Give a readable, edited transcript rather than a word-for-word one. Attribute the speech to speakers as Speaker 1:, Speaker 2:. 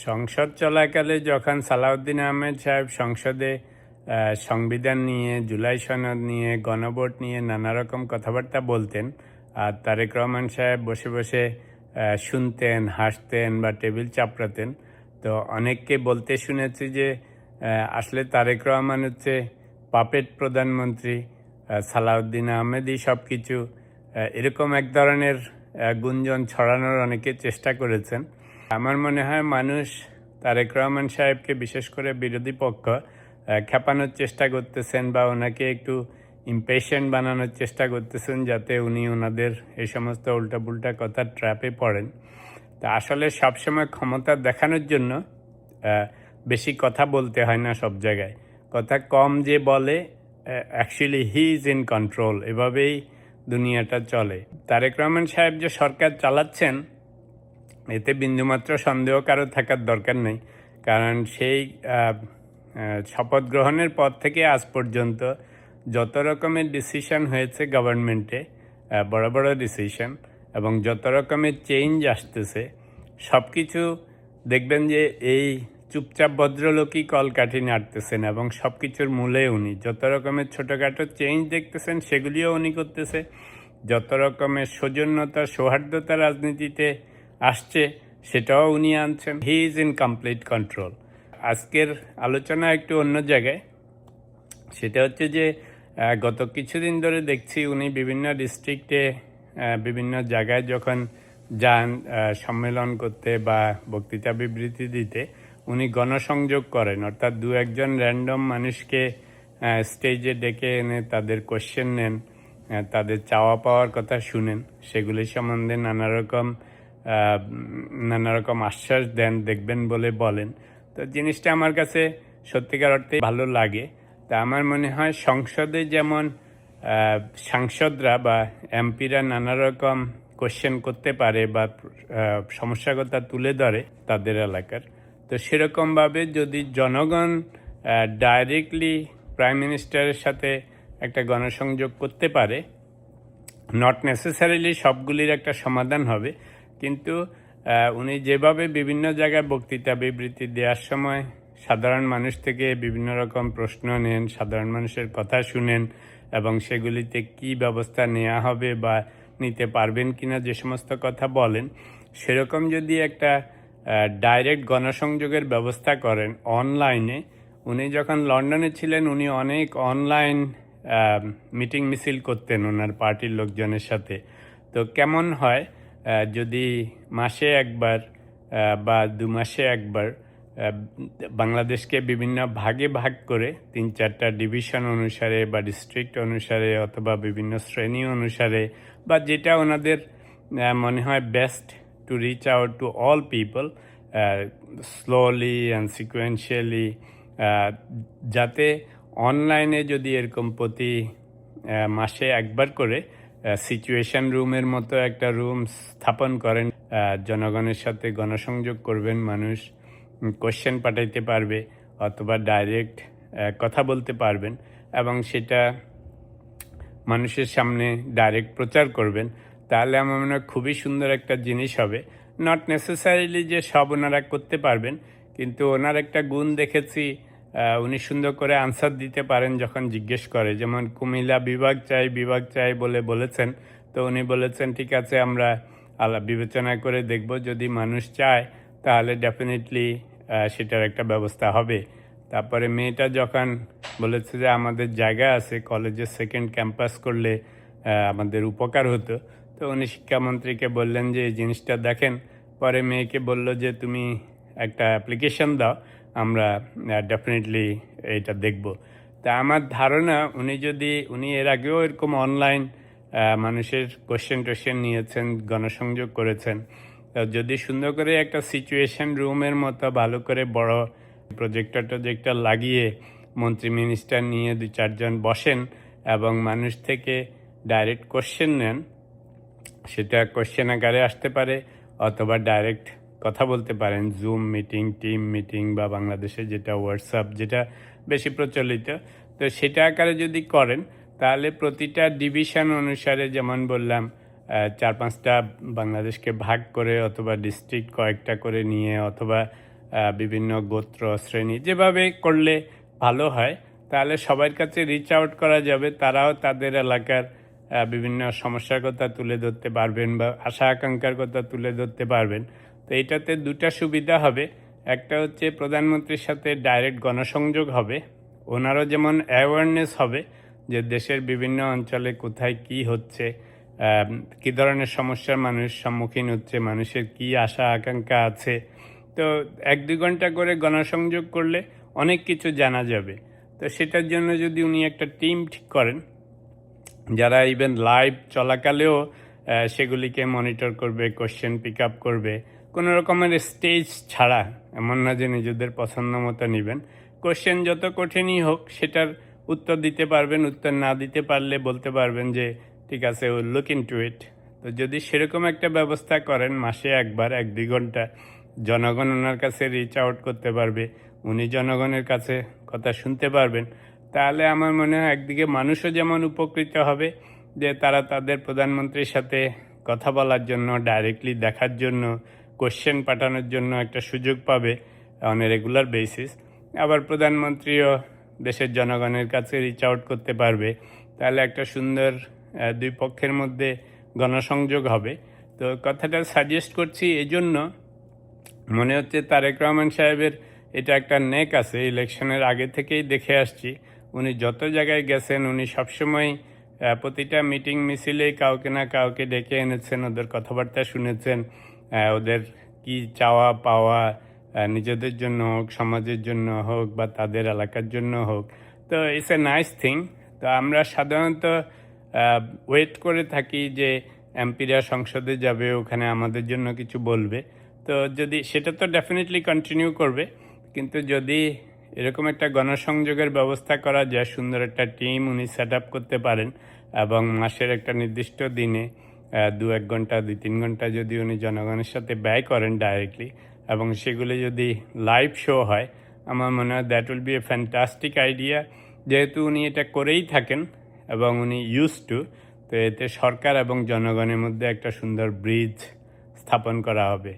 Speaker 1: সংসদ চলাকালে যখন সালাউদ্দিন আহমেদ সাহেব সংসদে সংবিধান নিয়ে, জুলাই সনদ নিয়ে, গণভোট নিয়ে নানা রকম কথাবার্তা বলতেন, আর তারেক রহমান সাহেব বসে বসে শুনতেন, হাসতেন বা টেবিল চাপড়াতেন, তো অনেককে বলতে শুনেছি যে আসলে তারেক রহমান হচ্ছে পাপেট প্রধানমন্ত্রী, সালাউদ্দিন আহমেদই সব কিছু, এরকম এক ধরনের গুঞ্জন ছড়ানোর অনেকে চেষ্টা করেছেন। আমার মনে হয় মানুষ তারেক রহমান সাহেবকে, বিশেষ করে বিরোধী পক্ষ, খেপানোর চেষ্টা করতেছেন বা ওনাকে একটু ইমপেশেন্ট বানানোর চেষ্টা করতেছেন, যাতে উনি ওনাদের এই সমস্ত উল্টাপুল্টা কথার ট্র্যাপে পড়েন। তা আসলে সবসময় ক্ষমতা দেখানোর জন্য বেশি কথা বলতে হয় না সব জায়গায়, কথা কম যে বলে, actually he is in control, এভাবেই দুনিয়াটা চলে। তারেক রহমান সাহেব যে সরকার চালাচ্ছেন, এতে বিন্দুমাত্র সন্দেহ কারো থাকার দরকার নেই, কারণ সেই শপথ গ্রহণের পর থেকে আজ পর্যন্ত যত রকমের ডিসিশন হয়েছে গভর্নমেন্টে, বড় বড় ডিসিশন, এবং যত রকমের চেঞ্জ আসতেছে, সব কিছু দেখবেন যে এই চুপচাপ ভদ্রলোকই কলকাঠি নাড়তেছেন, এবং সব কিছুর মূলে উনি। যত রকমের ছোটোখাটো চেঞ্জ দেখতেছেন সেগুলিও উনি করতেছে। যত রকমের সৌজন্যতা, সৌহার্দ্যতা রাজনীতিতে আসছে সেটাও উনি আনছেন। He is in complete control. আজকের আলোচনা একটু অন্য জায়গায়, সেটা হচ্ছে যে গত কিছুদিন ধরে দেখছি উনি বিভিন্ন ডিস্ট্রিক্টে, বিভিন্ন জায়গায় যখন যান সম্মেলন করতে বা বক্তৃতা বিবৃতি দিতে, উনি গণসংযোগ করেন, অর্থাৎ দু একজন র্যান্ডম মানুষকে স্টেজে ডেকে এনে তাদের কোশ্চেন নেন, তাদের চাওয়া পাওয়ার কথা শুনেন, সেগুলি সম্বন্ধে নানা রকম আশ্বাস দেন, দেখবেন বলে বলেন। তো জিনিসটা আমার কাছে সত্যিকার অর্থে ভালো লাগে। তা আমার মনে হয় সংসদে যেমন সাংসদরা বা এমপিরা নানা রকম কোশ্চেন করতে পারে বা সমস্যার কথা তুলে ধরে তাদের এলাকার, তো সেরকমভাবে যদি জনগণ ডাইরেক্টলি প্রাইম মিনিস্টারের সাথে একটা গণসংযোগ করতে পারে, নট নেসেসারিলি সবগুলির একটা সমাধান হবে, কিন্তু উনি যেভাবে বিভিন্ন জায়গায় বক্তৃতা বিবৃতি দেওয়ার সময় সাধারণ মানুষ থেকে বিভিন্ন রকম প্রশ্ন নেন, সাধারণ মানুষের কথা শুনেন, এবং সেগুলিতে কি ব্যবস্থা নেওয়া হবে বা নিতে পারবেন কিনা যে সমস্ত কথা বলেন, সেরকম যদি একটা ডাইরেক্ট গণসংযোগের ব্যবস্থা করেন অনলাইনে। উনি যখন লন্ডনে ছিলেন, উনি অনেক অনলাইন মিটিং মিছিল করতেন ওনার পার্টির লোকজনের সাথে। তো কেমন হয় যদি মাসে একবার বা 2 মাসে একবার বাংলাদেশকে বিভিন্ন ভাগে ভাগ করে 3-4টা ডিভিশন অনুসারে বা ডিস্ট্রিক্ট অনুসারে অথবা বিভিন্ন শ্রেণী অনুসারে, বা যেটা ওনাদের মনে হয় best to reach out to all people slowly and sequentially, যাতে অনলাইনে যদি এরকম প্রতি মাসে একবার করে সিচুয়েশন রুমের মতো একটা রুম স্থাপন করেন, জনগণের সাথে গণসংযোগ করবেন, মানুষ কোশ্চেন পাঠাইতে পারবে অথবা ডাইরেক্ট কথা বলতে পারবেন, এবং সেটা মানুষের সামনে ডাইরেক্ট প্রচার করবেন, তাহলে আমার মনে হয় খুবই সুন্দর একটা জিনিস হবে। নট নেসেসারিলি যে সব ওনারা করতে পারবেন, কিন্তু ওনার একটা গুণ দেখেছি, উনি সুন্দর করে আনসার দিতে পারেন যখন জিজ্ঞেস করে। যেমন কুমিল্লা বিভাগ চাই বলে বলেছেন, তো উনি বলেছেন ঠিক আছে, আমরা বিবেচনা করে দেখব, যদি মানুষ চায় তাহলে ডেফিনেটলি সেটার একটা ব্যবস্থা হবে। তারপরে মেয়েটা যখন বলেছে যে আমাদের জায়গা আছে, কলেজের সেকেন্ড ক্যাম্পাস করলে আমাদের উপকার হতো, তো উনি শিক্ষামন্ত্রীকে বললেন যে এই জিনিসটা দেখেন। পরে মেয়েকে বলল যে তুমি একটা অ্যাপ্লিকেশন দাও, আমরা ডেফিনেটলি এটা দেখব। তা আমার ধারণা উনি এর আগেও এরকম অনলাইন মানুষের কোশ্চেন নিয়েছেন, গণসংযোগ করেছেন, যদি সুন্দর করে একটা সিচুয়েশন রুমের মতো ভালো করে বড় প্রজেক্টর লাগিয়ে মন্ত্রী মিনিস্টার নিয়ে 2-4 জন বসেন এবং মানুষ থেকে ডাইরেক্ট কোশ্চেন নেন, সেটা কোশ্চেন আকারে আসতে পারে অথবা ডাইরেক্ট কথা বলতে পারেন, জুম মিটিং, টিম মিটিং, বা বাংলাদেশে যেটা হোয়াটসঅ্যাপ, যেটা বেশি প্রচলিত, তো সেটা আকারে যদি করেন, তাহলে প্রতিটা ডিভিশন অনুসারে, যেমন বললাম 4-5টা বাংলাদেশকে ভাগ করে অথবা ডিস্ট্রিক্ট কয়েকটা করে নিয়ে, অথবা বিভিন্ন গোত্র শ্রেণী, যেভাবে করলে ভালো হয়, তাহলে সবার কাছে রিচ আউট করা যাবে। তারাও তাদের এলাকার বিভিন্ন সমস্যার কথা তুলে ধরতে পারবেন বা আশা আকাঙ্ক্ষার কথা তুলে ধরতে পারবেন। তো এটাতে দুটা সুবিধা হবে। একটা হচ্ছে প্রধানমন্ত্রীর সাথে ডাইরেক্ট গণসংযোগ হবে, ওনারও যেমন অ্যাওয়ারনেস হবে যে দেশের বিভিন্ন অঞ্চলে কোথায় কি হচ্ছে, কী ধরনের সমস্যার মানুষ সম্মুখীন হচ্ছে, মানুষের কি আশা আকাঙ্ক্ষা আছে। তো 1-2 ঘন্টা করে গণসংযোগ করলে অনেক কিছু জানা যাবে। তো সেটার জন্য যদি উনি একটা টিম ঠিক করেন, যারা ইভেন লাইভ চলাকালেও সেগুলিকে মনিটর করবে, কোশ্চেন পিক আপ করবে, কোনো রকমের স্টেজ ছাড়া, এমন না যে নিজেদের পছন্দ মতো নেবেন। কোশ্চেন যত কঠিনই হোক সেটার উত্তর দিতে পারবেন, উত্তর না দিতে পারলে বলতে পারবেন যে ঠিক আছে, ও লুক ইনটু ইট। তো যদি সেরকম একটা ব্যবস্থা করেন, মাসে একবার 1-2 ঘন্টা জনগণ ওনার কাছে রিচ আউট করতে পারবে, উনি জনগণের কাছে কথা শুনতে পারবেন, তাহলে আমার মনে হয় একদিকে মানুষও যেমন উপকৃত হবে যে তারা তাদের প্রধানমন্ত্রীর সাথে কথা বলার জন্য, ডাইরেক্টলি দেখার জন্য, কোশ্চেন পাঠানোর জন্য একটা সুযোগ পাবে অন এ রেগুলার বেসিস। আবার প্রধানমন্ত্রীও দেশের জনগণের কাছে রিচ আউট করতে পারবে। তাহলে একটা সুন্দর দুই পক্ষের মধ্যে গণসংযোগ হবে। তো কথাটা সাজেস্ট করছি এজন্য, মনে হচ্ছে তারেক রহমান সাহেবের এটা একটা নেক আছে, ইলেকশনের আগে থেকেই দেখে আসছি। উনি যত জায়গায় গেছেন, উনি সবসময় প্রতিটা মিটিং মিছিলেই কাউকে না কাউকে ডেকে এনেছেন, ওদের কথাবার্তা শুনেছেন, ওদের কি চাওয়া পাওয়া, নিজেদের জন্য হোক, সমাজের জন্য হোক, বা তাদের এলাকার জন্য হোক। তো ইটস এ নাইস থিং। তো আমরা সাধারণত ওয়েট করে থাকি যে এমপিরা সংসদে যাবে, ওখানে আমাদের জন্য কিছু বলবে। তো যদি সেটা তো ডেফিনেটলি কন্টিনিউ করবে, কিন্তু যদি এরকম একটা গণসংযোগের ব্যবস্থা করা যায়, সুন্দর একটা টিম উনি সেট আপ করতে পারেন, এবং মাসের একটা নির্দিষ্ট দিনে 2-1 ঘন্টা 2-3 ঘন্টা যদি উনি জনগণের সাথে ব্যয় করেন ডাইরেক্টলি, এবং সেগুলি যদি লাইভ শো হয়, আমার মনে হয় that will B a fantastic idea. যেহেতু উনি এটা করেই থাকেন এবং উনি ইউজ টু, তো এতে সরকার এবং জনগণের মধ্যে একটা সুন্দর ব্রিজ স্থাপন করা হবে।